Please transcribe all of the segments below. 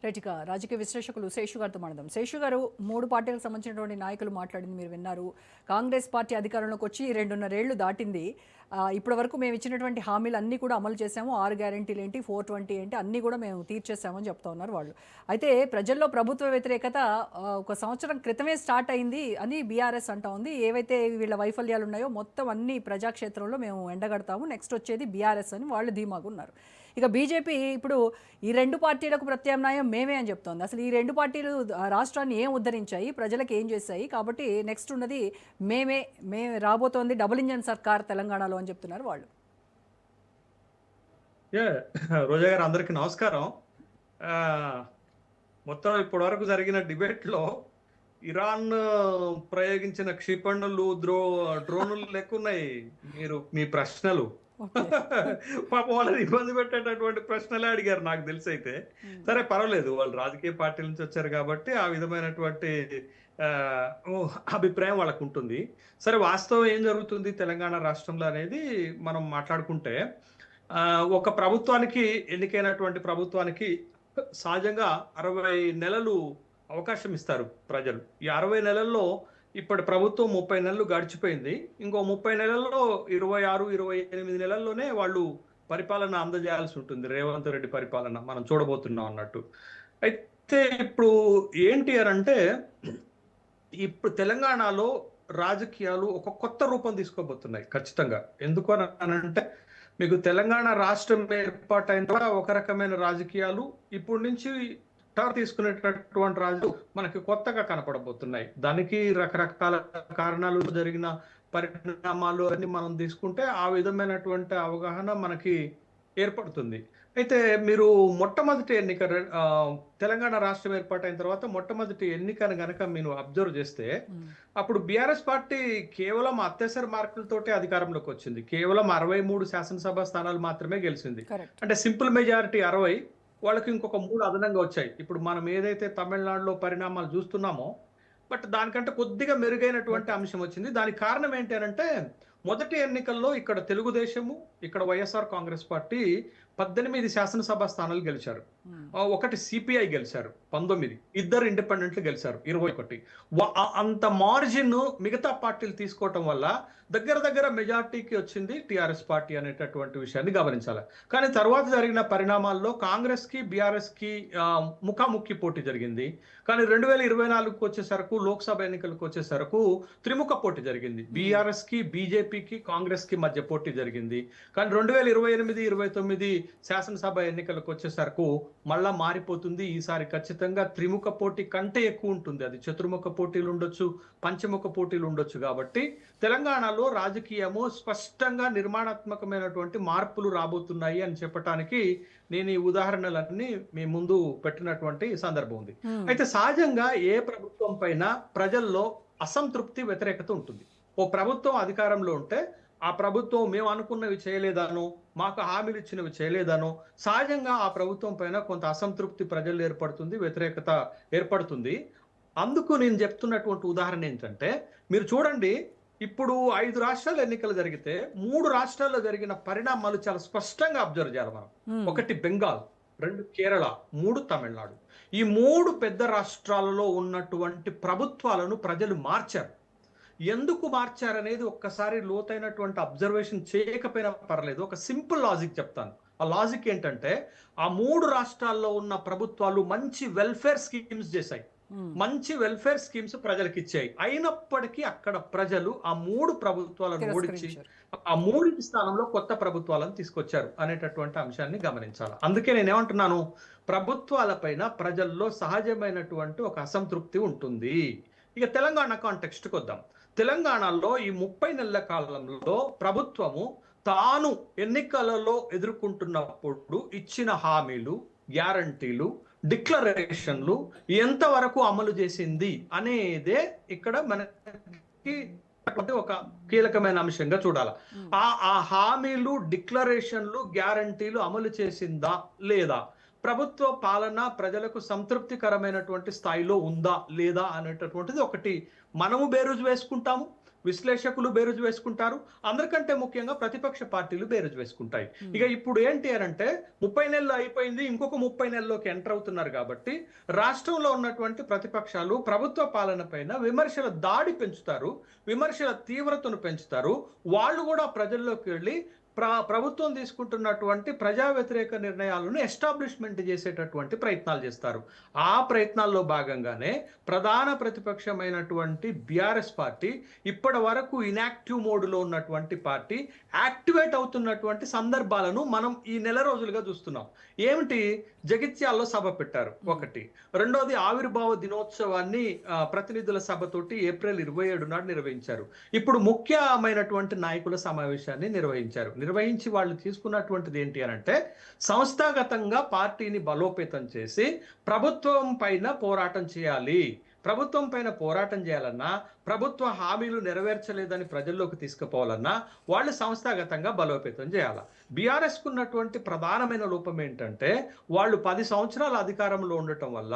Right. ఇక రాజకీయ విశ్లేషకులు శేషు గారితో మాట్లాడదాం. శేషు గారు, 3 పార్టీలకు సంబంధించినటువంటి నాయకులు మాట్లాడింది మీరు విన్నారు. కాంగ్రెస్ పార్టీ అధికారంలోకి వచ్చి 2.5 ఏళ్లు దాటింది. ఇప్పటి వరకు మేము ఇచ్చినటువంటి హామీలు అన్నీ కూడా అమలు చేశాము. 6 గ్యారెంటీలు ఏంటి, 420 ఏంటి అన్నీ కూడా మేము తీర్చేసామని చెప్తా ఉన్నారు వాళ్ళు. అయితే ప్రజల్లో ప్రభుత్వ వ్యతిరేకత ఒక సంవత్సరం క్రితమే స్టార్ట్ అయింది అని బీఆర్ఎస్ అంటా ఉంది. ఏవైతే వీళ్ళ వైఫల్యాలు ఉన్నాయో మొత్తం అన్ని ప్రజాక్షేత్రంలో మేము ఎండగడతాము, నెక్స్ట్ వచ్చేది బీఆర్ఎస్ అని వాళ్ళు ధీమాగా ఉన్నారు. ఇక బీజేపీ ఇప్పుడు ఈ 2 పార్టీలకు ప్రత్యామ్నాయం మేమే అని చెప్తోంది. అసలు ఈ 2 పార్టీలు రాష్ట్రాన్ని ఏం ఉద్ధరించాయి, ప్రజలకు ఏం చేశాయి, కాబట్టి నెక్స్ట్ ఉన్నది మేమే రాబోతోంది డబుల్ ఇంజన్ సర్కార్ తెలంగాణలో అని చెప్తున్నారు వాళ్ళు. రోజా గారు, అందరికీ నమస్కారం. మొత్తం ఇప్పటి వరకు జరిగిన డిబేట్లో ఇరాన్ ప్రయోగించిన క్షిపణులు డ్రోనులు లెక్కున్నాయి మీ ప్రశ్నలు. పాపం వాళ్ళని ఇబ్బంది పెట్టేటటువంటి ప్రశ్నలే అడిగారు నాకు తెలిసి. అయితే సరే పర్వాలేదు, వాళ్ళు రాజకీయ పార్టీల నుంచి వచ్చారు కాబట్టి ఆ విధమైనటువంటి అభిప్రాయం వాళ్ళకు ఉంటుంది. సరే, వాస్తవం ఏం జరుగుతుంది తెలంగాణ రాష్ట్రంలో అనేది మనం మాట్లాడుకుంటే, ఒక ప్రభుత్వానికి, ఎన్నికైనటువంటి ప్రభుత్వానికి సహజంగా 60 నెలలు అవకాశం ఇస్తారు ప్రజలు. ఈ 60 నెలల్లో ఇప్పటి ప్రభుత్వం 30 నెలలు గడిచిపోయింది. ఇంకో 30 నెలల్లో 26-28 నెలల్లోనే వాళ్ళు పరిపాలన అందజేయాల్సి ఉంటుంది. రేవంత్ రెడ్డి పరిపాలన మనం చూడబోతున్నాం అన్నట్టు. అయితే ఇప్పుడు ఏంటి అని అంటే, ఇప్పుడు తెలంగాణలో రాజకీయాలు ఒక కొత్త రూపం తీసుకోబోతున్నాయి ఖచ్చితంగా. ఎందుకు అని అంటే, మీకు తెలంగాణ రాష్ట్రం ఏర్పాటైన తర్వాత ఒక రకమైన రాజకీయాలు ఇప్పుడు నుంచి తీసుకునేటటువంటి రాజు మనకి కొత్తగా కనపడబోతున్నాయి. దానికి రకరకాల కారణాలు, జరిగిన పరిణామాలు అన్ని మనం తీసుకుంటే ఆ విధమైనటువంటి అవగాహన మనకి ఏర్పడుతుంది. అయితే మీరు మొట్టమొదటి ఎన్నిక, తెలంగాణ రాష్ట్రం ఏర్పాటైన తర్వాత మొట్టమొదటి ఎన్నికను గనక మీరు అబ్జర్వ్ చేస్తే, అప్పుడు బీఆర్ఎస్ పార్టీ కేవలం అత్యవసర మార్కులతోటే అధికారంలోకి వచ్చింది. కేవలం 63 శాసనసభ స్థానాలు మాత్రమే గెలిచింది. అంటే సింపుల్ మెజారిటీ 60, వాళ్ళకి ఇంకొక 3 అదనంగా వచ్చాయి. ఇప్పుడు మనం ఏదైతే తమిళనాడులో పరిణామాలు చూస్తున్నామో, బట్ దానికంటే కొద్దిగా మెరుగైనటువంటి అంశం వచ్చింది. దానికి కారణం ఏంటి అంటే, మొదటి ఎన్నికల్లో ఇక్కడ తెలుగుదేశము, ఇక్కడ వైఎస్ఆర్ కాంగ్రెస్ పార్టీ 18 శాసనసభ స్థానాలు గెలిచారు. ఒకటి సిపిఐ గెలిచారు 19, ఇద్దరు ఇండిపెండెంట్లు గెలిచారు 21. అంత మార్జిన్ మిగతా పార్టీలు తీసుకోవటం వల్ల దగ్గర మెజార్టీకి వచ్చింది టిఆర్ఎస్ పార్టీ అనేటటువంటి విషయాన్ని గమనించాలి. కానీ తర్వాత జరిగిన పరిణామాల్లో కాంగ్రెస్ కి బీఆర్ఎస్ కి ముఖాముఖి పోటీ జరిగింది. కానీ 2024కు వచ్చేసరకు, లోక్సభ ఎన్నికలకు వచ్చేసరకు త్రిముఖ పోటీ జరిగింది. బీఆర్ఎస్ కి, బీజేపీకి, కాంగ్రెస్ కి మధ్య పోటీ జరిగింది. కానీ 2028-29 శాసనసభ ఎన్నికలకు వచ్చేసరకు మళ్ళా మారిపోతుంది. ఈసారి ఖచ్చితంగా త్రిముఖ పోటీ కంటే ఎక్కువ ఉంటుంది. అది చతుర్ముఖ పోటీలు ఉండొచ్చు, పంచముఖ పోటీలు ఉండొచ్చు. కాబట్టి తెలంగాణలో రాజకీయము స్పష్టంగా నిర్మాణాత్మకమైనటువంటి మార్పులు రాబోతున్నాయి అని చెప్పడానికి నేను ఈ ఉదాహరణలన్నీ మీ ముందు పెట్టినటువంటి సందర్భం ఉంది. అయితే సహజంగా ఏ ప్రభుత్వం పైన ప్రజల్లో అసంతృప్తి, వ్యతిరేకత ఉంటుంది. ఓ ప్రభుత్వం అధికారంలో ఉంటే ఆ ప్రభుత్వం మేము అనుకున్నవి చేయలేదానో, మాకు హామీలు ఇచ్చినవి చేయలేదానో సహజంగా ఆ ప్రభుత్వం పైన కొంత అసంతృప్తి ప్రజల్లో ఏర్పడుతుంది, వ్యతిరేకత ఏర్పడుతుంది. అందుకు నేను చెప్తున్నటువంటి ఉదాహరణ ఏంటంటే, మీరు చూడండి, ఇప్పుడు 5 రాష్ట్రాల ఎన్నికలు జరిగితే 3 రాష్ట్రాల్లో జరిగిన పరిణామాలు చాలా స్పష్టంగా అబ్జర్వ్ చేయాలి మనం. 1 బెంగాల్, 2 కేరళ, 3 తమిళనాడు. ఈ 3 పెద్ద రాష్ట్రాలలో ఉన్నటువంటి ప్రభుత్వాలను ప్రజలు మార్చారు. ఎందుకు మార్చారనేది ఒక్కసారి లోతైనటువంటి అబ్జర్వేషన్ చేయకపోయినా పర్లేదు. ఒక సింపుల్ లాజిక్ చెప్తాను. ఆ లాజిక్ ఏంటంటే, ఆ 3 రాష్ట్రాల్లో ఉన్న ప్రభుత్వాలు మంచి వెల్ఫేర్ స్కీమ్స్ చేశాయి, మంచి వెల్ఫేర్ స్కీమ్స్ ప్రజలకు ఇచ్చాయి. అయినప్పటికీ అక్కడ ప్రజలు ఆ 3 ప్రభుత్వాలను ఓడించి ఆ 3 స్థానంలో కొత్త ప్రభుత్వాలను తీసుకొచ్చారు అనేటటువంటి అంశాన్ని గమనించాలి. అందుకే నేనేమంటున్నాను, ప్రభుత్వాల పైన ప్రజల్లో సహజమైనటువంటి ఒక అసంతృప్తి ఉంటుంది. ఇక తెలంగాణ కాంటెక్స్ట్కి వద్దాం. తెలంగాణలో ఈ 30 నెలల కాలంలో ప్రభుత్వము తాను ఎన్నికలలో ఎదుర్కొంటున్నప్పుడు ఇచ్చిన హామీలు, గ్యారంటీలు, డిక్లరేషన్లు ఎంతవరకు అమలు చేసింది అనేదే ఇక్కడ మనకి ఒక కీలకమైన అంశంగా చూడాలి. ఆ హామీలు, డిక్లరేషన్లు, గ్యారంటీలు అమలు చేసిందా లేదా, ప్రభుత్వ పాలన ప్రజలకు సంతృప్తికరమైనటువంటి స్థాయిలో ఉందా లేదా అనేటటువంటిది ఒకటి మనము బేరుజు వేసుకుంటాము. విశ్లేషకులు బేరుజు వేసుకుంటారు, అందరికంటే ముఖ్యంగా ప్రతిపక్ష పార్టీలు బేరుజు వేసుకుంటాయి. ఇక ఇప్పుడు ఏంటి అంటే 30 నెలలు అయిపోయింది, ఇంకొక 30 నెలల్లోకి ఎంటర్ అవుతున్నారు కాబట్టి రాష్ట్రంలో ఉన్నటువంటి ప్రతిపక్షాలు ప్రభుత్వ పాలన పైన విమర్శల దాడి పెంచుతారు, విమర్శల తీవ్రతను పెంచుతారు. వాళ్ళు కూడా ప్రజల్లోకి వెళ్ళి ప్రభుత్వం తీసుకుంటున్నటువంటి ప్రజా వ్యతిరేక నిర్ణయాలను ఎస్టాబ్లిష్మెంట్ చేసేటటువంటి ప్రయత్నాలు చేస్తారు. ఆ ప్రయత్నాల్లో భాగంగానే ప్రధాన ప్రతిపక్షమైనటువంటి బీఆర్ఎస్ పార్టీ ఇప్పటి వరకు ఇన్యాక్టివ్ మోడ్లో ఉన్నటువంటి పార్టీ యాక్టివేట్ అవుతున్నటువంటి సందర్భాలను మనం ఈ నెల రోజులుగా చూస్తున్నాం. ఏమిటి? జగిత్యాల్లో సభ పెట్టారు ఒకటి, రెండోది ఆవిర్భావ దినోత్సవాన్ని ప్రతినిధుల సభతోటి ఏప్రిల్ 27 నాడు నిర్వహించారు. ఇప్పుడు ముఖ్యమైనటువంటి నాయకుల సమావేశాన్ని నిర్వహించి వాళ్ళు తీసుకున్నటువంటిది ఏంటి అని అంటే సంస్థాగతంగా పార్టీని బలోపేతం చేసి ప్రభుత్వం పైన పోరాటం చేయాలి. ప్రభుత్వం పైన పోరాటం చేయాలన్నా, ప్రభుత్వ హామీలు నెరవేర్చలేదని ప్రజల్లోకి తీసుకుపోవాలన్నా వాళ్ళు సంస్థాగతంగా బలోపేతం చేయాలి. బీఆర్ఎస్కు ఉన్నటువంటి ప్రధానమైన లోపం ఏంటంటే వాళ్ళు 10 సంవత్సరాల అధికారంలో ఉండటం వల్ల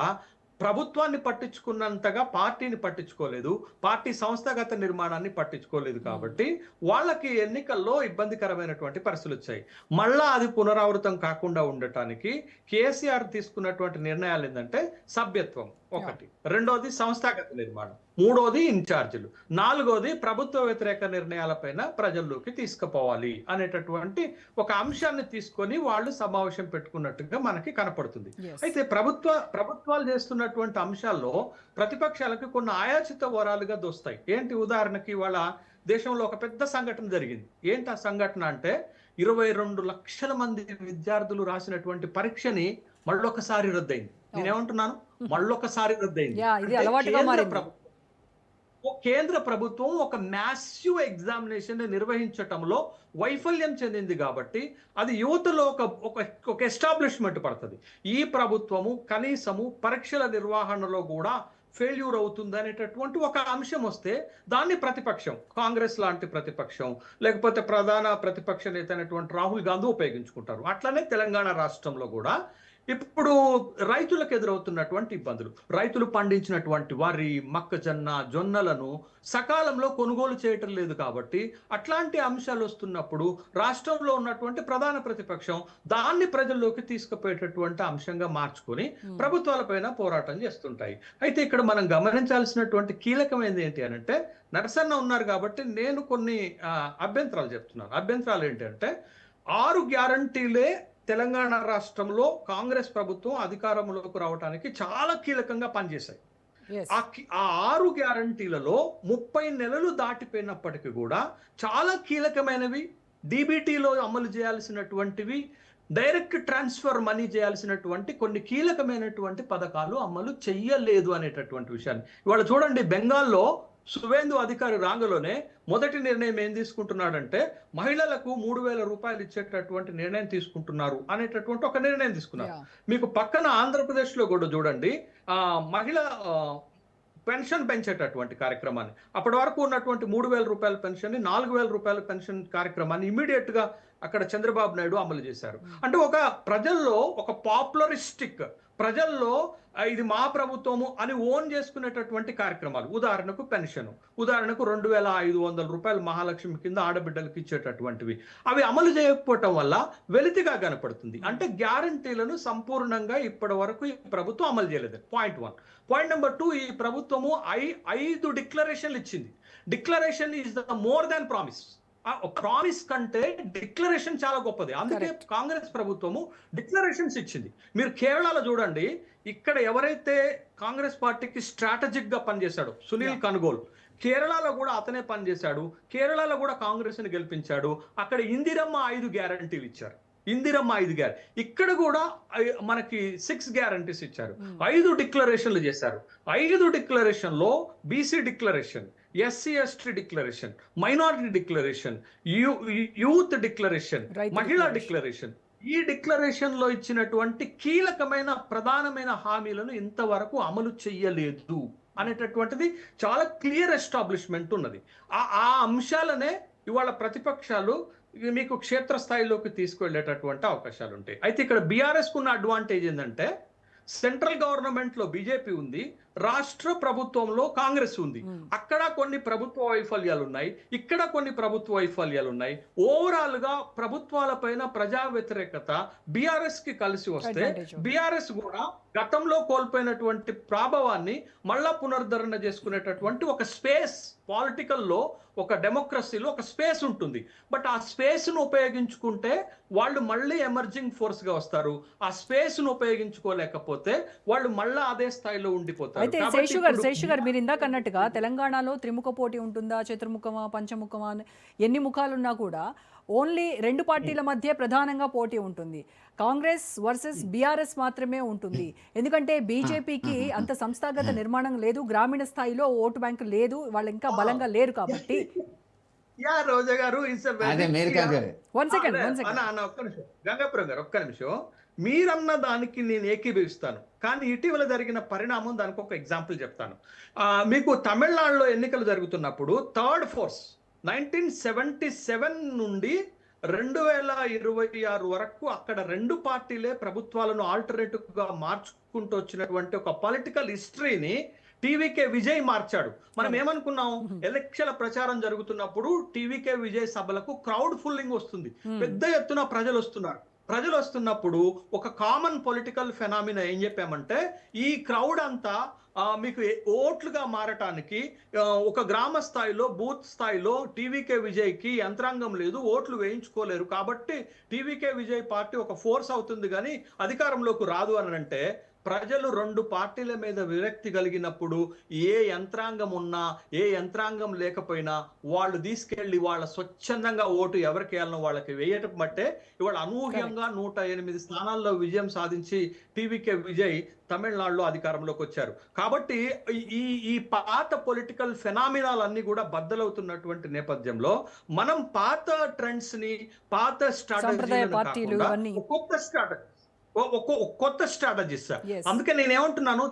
ప్రభుత్వాన్ని పట్టించుకున్నంతగా పార్టీని పట్టించుకోలేదు, పార్టీ సంస్థాగత నిర్మాణాన్ని పట్టించుకోలేదు. కాబట్టి వాళ్ళకి ఎన్నికల్లో ఇబ్బందికరమైనటువంటి పరిస్థితులు వచ్చాయి. మళ్ళా అది పునరావృతం కాకుండా ఉండటానికి కేసీఆర్ తీసుకున్నటువంటి నిర్ణయాలు ఏంటంటే సభ్యత్వం ఒకటి, రెండోది సంస్థాగత నిర్మాణం, మూడోది ఇన్ఛార్జీలు, నాలుగోది ప్రభుత్వ వ్యతిరేక నిర్ణయాలపైన ప్రజల్లోకి తీసుకుపోవాలి అనేటటువంటి ఒక అంశాన్ని తీసుకొని వాళ్ళు సమావేశం పెట్టుకున్నట్టుగా మనకి కనపడుతుంది. అయితే ప్రభుత్వాలు చేస్తున్నటువంటి అంశాల్లో ప్రతిపక్షాలకు కొన్ని ఆయాచిత వరాలుగా దోస్తాయి. ఏంటి? ఉదాహరణకి ఇవాళ దేశంలో ఒక పెద్ద సంఘటన జరిగింది. ఏంటి ఆ సంఘటన అంటే 22 లక్షల మంది విద్యార్థులు రాసినటువంటి పరీక్షని మళ్ళొకసారి రద్దయింది. నేనేమంటున్నాను? మళ్ళొకసారి రద్దయింది. కేంద్ర ప్రభుత్వం ఒక మ్యాసివ్ ఎగ్జామినేషన్ నిర్వహించటంలో వైఫల్యం చెందింది కాబట్టి అది యువతలో ఒక ఎస్టాబ్లిష్మెంట్ పడుతుంది. ఈ ప్రభుత్వము కనీసము పరీక్షల నిర్వహణలో కూడా ఫెయిల్యూర్ అవుతుంది అనేటటువంటి ఒక అంశం వస్తే దాన్ని ప్రతిపక్షం, కాంగ్రెస్ లాంటి ప్రతిపక్షం, లేకపోతే ప్రధాన ప్రతిపక్ష నేత అయినటువంటి రాహుల్ గాంధీ ఉపయోగించుకుంటారు. అట్లనే తెలంగాణ రాష్ట్రంలో కూడా ఇప్పుడు రైతులకు ఎదురవుతున్నటువంటి ఇబ్బందులు, రైతులు పండించినటువంటి వరి, మొక్కజొన్న, జొన్నలను సకాలంలో కొనుగోలు చేయటం లేదు. కాబట్టి అట్లాంటి అంశాలు వస్తున్నప్పుడు రాష్ట్రంలో ఉన్నటువంటి ప్రధాన ప్రతిపక్షం దాన్ని ప్రజల్లోకి తీసుకుపోయేటటువంటి అంశంగా మార్చుకొని ప్రభుత్వాలపైన పోరాటం చేస్తుంటాయి. అయితే ఇక్కడ మనం గమనించాల్సినటువంటి కీలకమైనది ఏంటి అని అంటే, నరసన్న ఉన్నారు కాబట్టి నేను కొన్ని అభ్యంతరాలు చెప్తున్నాను. అభ్యంతరాలు ఏంటి అంటే, 6 గ్యారంటీలే తెలంగాణ రాష్ట్రంలో కాంగ్రెస్ ప్రభుత్వం అధికారంలోకి రావడానికి చాలా కీలకంగా పనిచేశాయి. ఆ 6 గ్యారంటీలలో 30 నెలలు దాటిపోయినప్పటికీ కూడా చాలా కీలకమైనవి, డీబీటీలో అమలు చేయాల్సినటువంటివి, డైరెక్ట్ ట్రాన్స్ఫర్ మనీ చేయాల్సినటువంటి కొన్ని కీలకమైనటువంటి పథకాలు అమలు చెయ్యలేదు అనేటటువంటి విషయాన్ని ఇవాళ చూడండి. బెంగాల్లో సువేందు అధికారి రాంగలోనే మొదటి నిర్ణయం ఏం తీసుకుంటున్నాడంటే మహిళలకు 3,000 రూపాయలు ఇచ్చేటటువంటి నిర్ణయం తీసుకుంటున్నారు అనేటటువంటి ఒక నిర్ణయం తీసుకున్నారు. మీకు పక్కన ఆంధ్రప్రదేశ్ లో కూడా చూడండి, మహిళ పెన్షన్ పెంచేటటువంటి కార్యక్రమాన్ని, అప్పటి వరకు ఉన్నటువంటి 3,000 రూపాయల పెన్షన్ ని 4,000 రూపాయల పెన్షన్ కార్యక్రమాన్ని ఇమీడియట్ గా అక్కడ చంద్రబాబు నాయుడు అమలు చేశారు. అంటే ఒక ప్రజల్లో ఒక పాపులరిస్టిక్, ప్రజల్లో ఇది మా ప్రభుత్వము అని ఓన్ చేసుకునేటటువంటి కార్యక్రమాలు. ఉదాహరణకు పెన్షన్, ఉదాహరణకు 2,500 రూపాయలు మహాలక్ష్మి కింద ఆడబిడ్డలకు ఇచ్చేటటువంటివి, అవి అమలు చేయకపోవటం వల్ల వెలితిగా కనపడుతుంది. అంటే గ్యారంటీలను సంపూర్ణంగా ఇప్పటి వరకు ఈ ప్రభుత్వం అమలు చేయలేదు. పాయింట్ 1. పాయింట్ నెంబర్ 2, ఈ ప్రభుత్వము 5 డిక్లరేషన్లు ఇచ్చింది. Declaration is the more than promise. Promise కంటే డిక్లరేషన్ చాలా గొప్పది. అందుకే కాంగ్రెస్ ప్రభుత్వము డిక్లరేషన్స్ ఇచ్చింది. మీరు కేరళలో చూడండి, ఇక్కడ ఎవరైతే కాంగ్రెస్ పార్టీకి స్ట్రాటజిక్ గా పనిచేశాడు సునీల్ కనుగోలు, కేరళలో కూడా అతనే పనిచేశాడు. కేరళలో కూడా కాంగ్రెస్ ని గెలిపించాడు. అక్కడ ఇందిరమ్మ 5 గ్యారంటీలు ఇచ్చారు. ఇందిరమ్మ 5 గ్యారంటీ, ఇక్కడ కూడా మనకి 6 గ్యారంటీస్ ఇచ్చారు. 5 డిక్లరేషన్లు చేశారు. 5 డిక్లరేషన్ లో BC declaration, SC ST declaration, minority declaration, youth declaration, మహిళా డిక్లరేషన్, ఈ డిక్లరేషన్ లో ఇచ్చినటువంటి కీలకమైన ప్రధానమైన హామీలను ఇంతవరకు అమలు చెయ్యలేదు అనేటటువంటిది చాలా క్లియర్ ఎస్టాబ్లిష్మెంట్ ఉన్నది. ఆ అంశాలనే ఇవాళ ప్రతిపక్షాలు మీకు క్షేత్రస్థాయిలోకి తీసుకువెళ్ళేటటువంటి అవకాశాలు ఉంటాయి. అయితే ఇక్కడ బీఆర్ఎస్ కున్న అడ్వాంటేజ్ ఏంటంటే, సెంట్రల్ గవర్నమెంట్ లో బీజేపీ ఉంది, రాష్ట్ర ప్రభుత్వంలో కాంగ్రెస్ ఉంది. అక్కడ కొన్ని ప్రభుత్వ వైఫల్యాలు ఉన్నాయి, ఇక్కడ కొన్ని ప్రభుత్వ వైఫల్యాలు ఉన్నాయి. ఓవరాల్ గా ప్రభుత్వాలపైన ప్రజా వ్యతిరేకత బీఆర్ఎస్ కి కలిసి వస్తే బీఆర్ఎస్ కూడా గతంలో కోల్పోయినటువంటి ప్రాభవాన్ని మళ్ళా పునరుద్ధరణ చేసుకునేటటువంటి ఒక స్పేస్ పాలిటికల్ లో, ఒక డెమోక్రసీలో ఒక స్పేస్ ఉంటుంది. బట్ ఆ స్పేస్ ను ఉపయోగించుకుంటే వాళ్ళు మళ్ళీ ఎమర్జింగ్ ఫోర్స్ గా వస్తారు. ఆ స్పేస్ ను ఉపయోగించుకోలేకపోతే వాళ్ళు మళ్ళా అదే స్థాయిలో ఉండిపోతారు. అయితే శేషు గారు మీరు ఇందాక అన్నట్టుగా తెలంగాణలో త్రిముఖ పోటీ ఉంటుందా, చతుర్ముఖమా, పంచముఖమా, ఎన్ని ముఖాలున్నా కూడా ఓన్లీ రెండు పార్టీల మధ్య ప్రధానంగా పోటీ ఉంటుంది. కాంగ్రెస్ వర్సెస్ బీఆర్ఎస్ మాత్రమే ఉంటుంది. ఎందుకంటే బీజేపీకి అంత సంస్థాగత నిర్మాణం లేదు, గ్రామీణ స్థాయిలో ఓటు బ్యాంక్ లేదు, వాళ్ళు ఇంకా బలంగా లేరు కాబట్టి. రోజా గారు గంగాపురం గారు ఒక్క నిమిషం, మీరన్న దానికి నేను ఏకీభవిస్తాను. కానీ ఇటీవల జరిగిన పరిణామం దానికి ఒక ఎగ్జాంపుల్ చెప్తాను. మీకు తమిళనాడులో ఎన్నికలు జరుగుతున్నప్పుడు థర్డ్ ఫోర్స్ 1977 నుండి 2026 వరకు అక్కడ రెండు పార్టీలే ప్రభుత్వాలను ఆల్టర్నేటివ్ గా మార్చుకుంటూ వచ్చినటువంటి ఒక పొలిటికల్ హిస్టరీని టీవీకే విజయ్ మార్చాడు. మనం ఏమనుకున్నాం, ఎలక్షన్ల ప్రచారం జరుగుతున్నప్పుడు టీవీకే విజయ్ సభలకు క్రౌడ్ ఫుల్లింగ్ వస్తుంది, పెద్ద ఎత్తున ప్రజలు వస్తున్నారు. ప్రజలు వస్తున్నప్పుడు ఒక కామన్ పొలిటికల్ ఫెనామినా ఏం చెప్పామంటే, ఈ క్రౌడ్ అంతా మీకు ఓట్లుగా మారటానికి ఒక గ్రామ స్థాయిలో, బూత్ స్థాయిలో టీవీకే విజయ్కి యంత్రాంగం లేదు, ఓట్లు వేయించుకోలేరు, కాబట్టి టీవీకే విజయ్ పార్టీ ఒక ఫోర్స్ అవుతుంది కానీ అధికారంలోకి రాదు అని అంటే, ప్రజలు రెండు పార్టీల మీద విరక్తి కలిగినప్పుడు ఏ యంత్రాంగం ఉన్నా ఏ యంత్రాంగం లేకపోయినా వాళ్ళు తీసుకెళ్లి వాళ్ళ స్వచ్ఛందంగా ఓటు ఎవరికి వేయాలనో వాళ్ళకి వేయటం బట్టే ఇవాళ అనూహ్యంగా 108 స్థానాల్లో విజయం సాధించి టీవీకే విజయ్ తమిళనాడులో అధికారంలోకి వచ్చారు. కాబట్టి ఈ పాత పొలిటికల్ ఫెనామినాలన్నీ కూడా బద్దలవుతున్నటువంటి నేపథ్యంలో మనం పాత ట్రెండ్స్ ని, పాత స్ట్రాటజీలను కొత్త స్ట్రాటజీస్. అందుకే నేను ఏమంటున్నాను,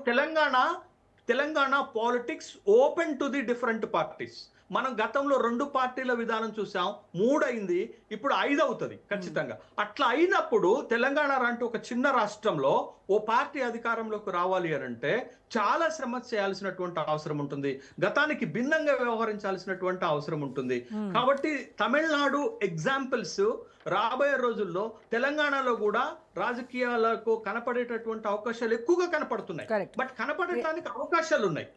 Telangana politics open to the different parties. మనం గతంలో 2 పార్టీల విధానం చూసాం, 3 అయింది, ఇప్పుడు 5 అవుతుంది ఖచ్చితంగా. అట్లా అయినప్పుడు తెలంగాణ లాంటి ఒక చిన్న రాష్ట్రంలో ఓ పార్టీ అధికారంలోకి రావాలి అని అంటే చాలా శ్రమ చేయాల్సినటువంటి అవసరం ఉంటుంది, గతానికి భిన్నంగా వ్యవహరించాల్సినటువంటి అవసరం ఉంటుంది. కాబట్టి తమిళనాడు ఎగ్జాంపుల్స్ రాబోయే రోజుల్లో తెలంగాణలో కూడా రాజకీయాలకు కనపడేటటువంటి అవకాశాలు ఎక్కువగా కనపడుతున్నాయి. బట్ కనపడటానికి అవకాశాలు ఉన్నాయి.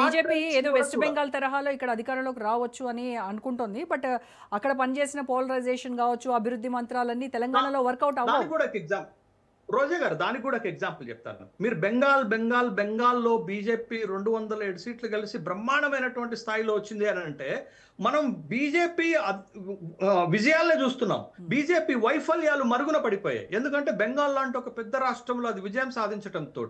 బీజేపీ ఏదో వెస్ట్ బెంగాల్ తరహాలో ఇక్కడ అధికారంలోకి రావచ్చు అని అనుకుంటుంది, బట్ అక్కడ పనిచేసిన పోలరైజేషన్ కావచ్చు, అభివృద్ధి మంత్రాలన్నీ తెలంగాణలో వర్కౌట్ అవ్వాలి. రోజా గారు దానికి కూడా ఒక ఎగ్జాంపుల్ చెప్తాను. మీరు బెంగాల్లో బీజేపీ 207 సీట్లు కలిసి బ్రహ్మాండమైనటువంటి స్థాయిలో వచ్చింది అని అంటే, మనం బీజేపీ విజయాలనే చూస్తున్నాం, బీజేపీ వైఫల్యాలు మరుగున పడిపోయాయి. ఎందుకంటే బెంగాల్ లాంటి ఒక పెద్ద రాష్ట్రంలో అది విజయం సాధించడంతో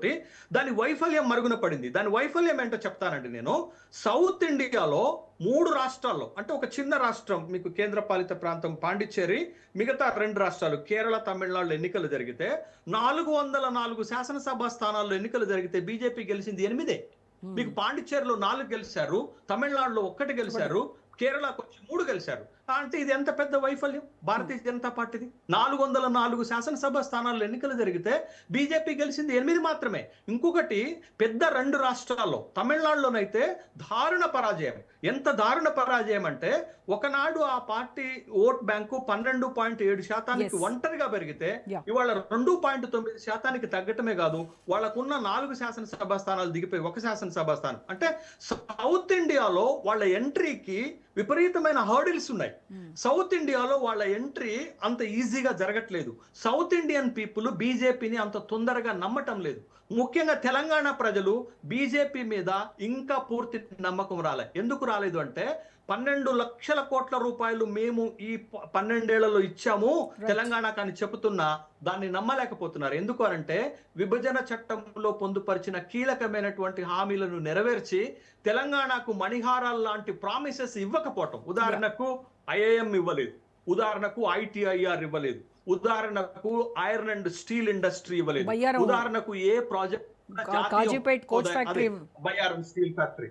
దాని వైఫల్యం మరుగున పడింది. దాని వైఫల్యం ఏంటో చెప్తానండి నేను. సౌత్ ఇండియాలో 3 రాష్ట్రాల్లో, అంటే ఒక చిన్న రాష్ట్రం మీకు కేంద్రపాలిత ప్రాంతం పాండిచ్చేరి, మిగతా 2 రాష్ట్రాలు కేరళ, తమిళనాడులో ఎన్నికలు జరిగితే 404 శాసనసభ స్థానాల్లో ఎన్నికలు జరిగితే బీజేపీ గెలిచింది 8. మీకు పాండిచ్చేరిలో 4 గెలిచారు, తమిళనాడులో 1 గెలిచారు, కేరళకు 3 గెలిచారు. అంటే ఇది ఎంత పెద్ద వైఫల్యం భారతీయ జనతా పార్టీది. 404 శాసనసభ స్థానాల్లో ఎన్నికలు జరిగితే బీజేపీ గెలిచింది 8 మాత్రమే. ఇంకొకటి పెద్ద 2 రాష్ట్రాల్లో, తమిళనాడులోనైతే దారుణ పరాజయం. ఎంత దారుణ పరాజయం అంటే, ఒకనాడు ఆ పార్టీ ఓట్ బ్యాంకు 12.7% ఒంటరిగా పెరిగితే ఇవాళ 2.9% తగ్గటమే కాదు, వాళ్ళకున్న 4 శాసనసభ స్థానాలు దిగిపోయి 1 శాసనసభ స్థానం. అంటే సౌత్ ఇండియాలో వాళ్ళ ఎంట్రీకి విపరీతమైన హర్డిల్స్ ఉన్నాయి. సౌత్ ఇండియాలో వాళ్ళ ఎంట్రీ అంత ఈజీగా జరగట్లేదు. సౌత్ ఇండియన్ పీపుల్ బీజేపీని అంత తొందరగా నమ్మటం లేదు. ముఖ్యంగా తెలంగాణ ప్రజలు బీజేపీ మీద ఇంకా పూర్తి నమ్మకం రాలే. ఎందుకు రాలేదు అంటే, 12 లక్షల కోట్ల రూపాయలు మేము ఈ 12 ఏళ్లలో ఇచ్చాము తెలంగాణకు అని చెబుతున్నా దాన్ని నమ్మలేకపోతున్నారు. ఎందుకు అనంటే, విభజన చట్టంలో పొందుపరిచిన కీలకమైనటువంటి హామీలను నెరవేర్చి తెలంగాణకు మణిహారాల్ లాంటి ప్రామిసెస్ ఇవ్వకపోవటం. ఉదాహరణకు ఐఐఎం ఇవ్వలేదు, ఉదాహరణకు ఐటీఐఆర్ ఇవ్వలేదు, ఉదాహరణకు ఐరన్ అండ్ స్టీల్ ఇండస్ట్రీ ఇవ్వలేదు, ఉదాహరణకు ఏ project Kazipet coach factory Bayyaram steel factory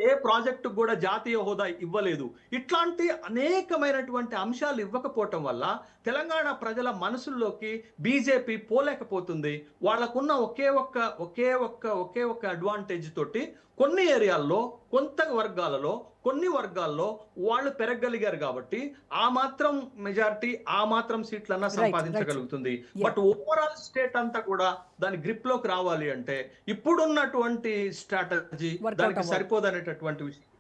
ఏ ప్రాజెక్టు కూడా జాతీయ హోదా ఇవ్వలేదు. ఇట్లాంటి అనేకమైనటువంటి అంశాలు ఇవ్వకపోవటం వల్ల తెలంగాణ ప్రజల మనసుల్లోకి బీజేపీ పోలేకపోతుంది. వాళ్ళకున్న ఒకే ఒక్క అడ్వాంటేజ్ తోటి కొన్ని ఏరియాల్లో కొన్ని వర్గాల్లో వాళ్ళు పెరగలిగారు కాబట్టి ఆ మాత్రం మెజారిటీ ఆ మాత్రం సీట్లన్నా సంపాదించగలుగుతుంది. బట్ ఓవరాల్ స్టేట్ అంతా కూడా దాని గ్రిప్ లోకి రావాలి అంటే ఇప్పుడున్నటువంటి స్ట్రాటజీ దానికి సరిపోదనేటటువంటి విషయం